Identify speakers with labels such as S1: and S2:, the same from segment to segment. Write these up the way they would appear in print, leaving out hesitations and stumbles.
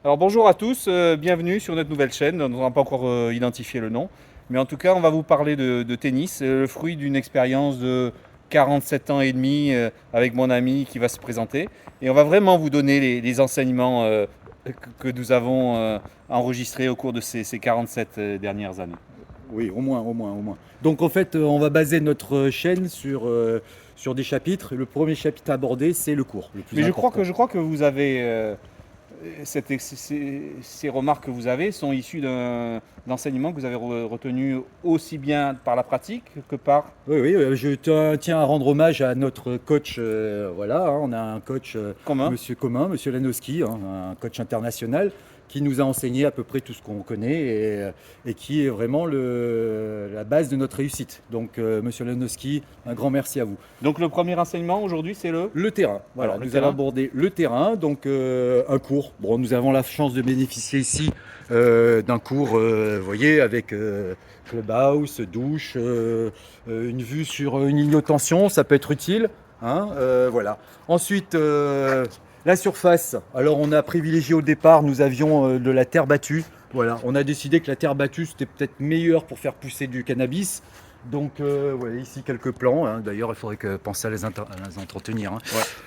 S1: Alors bonjour à tous, bienvenue sur notre nouvelle chaîne. On n'a pas encore identifié le nom, mais en tout cas on va vous parler de tennis, le fruit d'une expérience de 47 ans et demi avec mon ami qui va se présenter. Et on va vraiment vous donner les enseignements que nous avons enregistrés au cours de ces 47 dernières années.
S2: Oui, au moins. Donc en fait, on va baser notre chaîne sur des chapitres. Le premier chapitre abordé, c'est le cours, le plus
S1: Mais
S2: important.
S1: je crois que vous avez ces remarques que vous avez sont issues d'enseignements que vous avez retenus aussi bien par la pratique que par...
S2: Oui, tiens à rendre hommage à notre coach. Voilà, hein, on a un coach,
S1: Commun.
S2: Monsieur Lanowski, hein, un coach international, qui nous a enseigné à peu près tout ce qu'on connaît et qui est vraiment la base de notre réussite. Donc, Monsieur Lanowski, un grand merci à vous.
S1: Donc le premier enseignement aujourd'hui, c'est le...
S2: Le terrain, voilà,
S1: Alors, le
S2: nous
S1: terrain.
S2: allons aborder le terrain, donc un cours. Bon, nous avons la chance de bénéficier ici d'un cours, vous voyez, avec clubhouse, douche, une vue sur une ligne de tension, ça peut être utile. Hein, voilà. Ensuite, la surface. Alors, on a privilégié au départ, nous avions de la terre battue. Voilà, on a décidé que la terre battue, c'était peut-être meilleur pour faire pousser du cannabis. Donc, voilà, ici quelques plans. Hein. D'ailleurs, il faudrait penser à à les entretenir. Hein.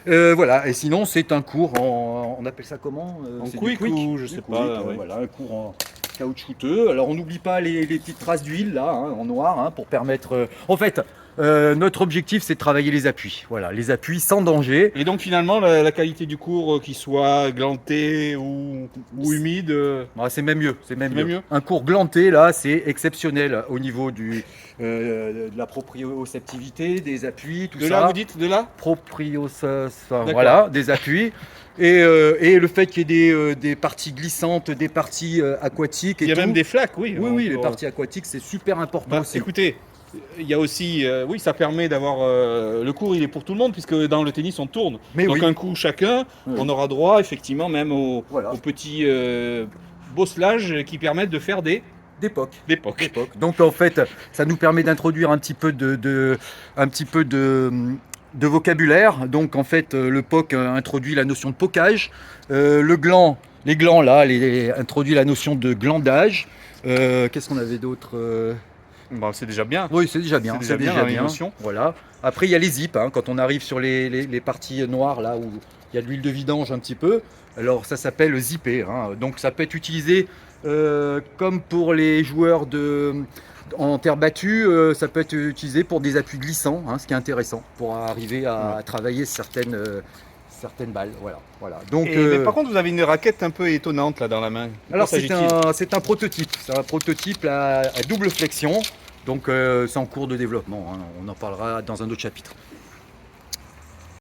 S1: Ouais.
S2: Voilà, et sinon, c'est un cours on appelle ça comment
S1: En
S2: c'est
S1: quick ou je sais pas, ouais.
S2: Voilà, un cours en caoutchouteux. Alors, on n'oublie pas les petites traces d'huile là, hein, en noir, hein, pour permettre. En fait, notre objectif, c'est de travailler les appuis. Voilà, les appuis sans danger.
S1: Et donc finalement, la qualité du cours, qu'il soit glanté ou humide,
S2: Ah, c'est même mieux, c'est même
S1: même
S2: mieux.
S1: mieux.
S2: Un cours glanté, là, c'est exceptionnel au niveau de la proprioceptivité, des appuis, tout
S1: De
S2: ça.
S1: là, vous dites, de là?
S2: Voilà, des appuis. Et le fait qu'il y ait des parties glissantes, des parties aquatiques et
S1: Il y a
S2: tout.
S1: même des flaques, oui.
S2: Oui, les parties aquatiques, c'est super important
S1: Bah,
S2: aussi.
S1: écoutez, il y a aussi, oui, ça permet d'avoir le cours, il est pour tout le monde puisque dans le tennis on tourne.
S2: Mais
S1: Donc
S2: oui.
S1: un coup chacun,
S2: Oui.
S1: on aura droit effectivement même
S2: Voilà.
S1: aux petits bosselages qui permettent de faire
S2: D'époque.
S1: des pocs.
S2: Donc en fait, ça nous permet d'introduire un petit peu de vocabulaire. Donc en fait, le POC introduit la notion de pocage. Les glands là, introduit la notion de glandage. Qu'est-ce qu'on avait d'autre
S1: Bon, c'est déjà bien.
S2: Oui, c'est déjà bien.
S1: C'est déjà bien dans l'émotion.
S2: Voilà. Après, il y a les zips. Hein, quand on arrive sur les parties noires là où il y a de l'huile de vidange un petit peu. Alors ça s'appelle zipper. Hein. Donc ça peut être utilisé comme pour les joueurs en terre battue, ça peut être utilisé pour des appuis glissants, hein, ce qui est intéressant pour arriver à travailler certaines balles. Voilà. Donc,
S1: Mais par contre, vous avez une raquette un peu étonnante là dans la main. De
S2: alors
S1: quoi s'agit-il?
S2: c'est un prototype. C'est un prototype à double flexion. Donc c'est en cours de développement. Hein. On en parlera dans un autre chapitre.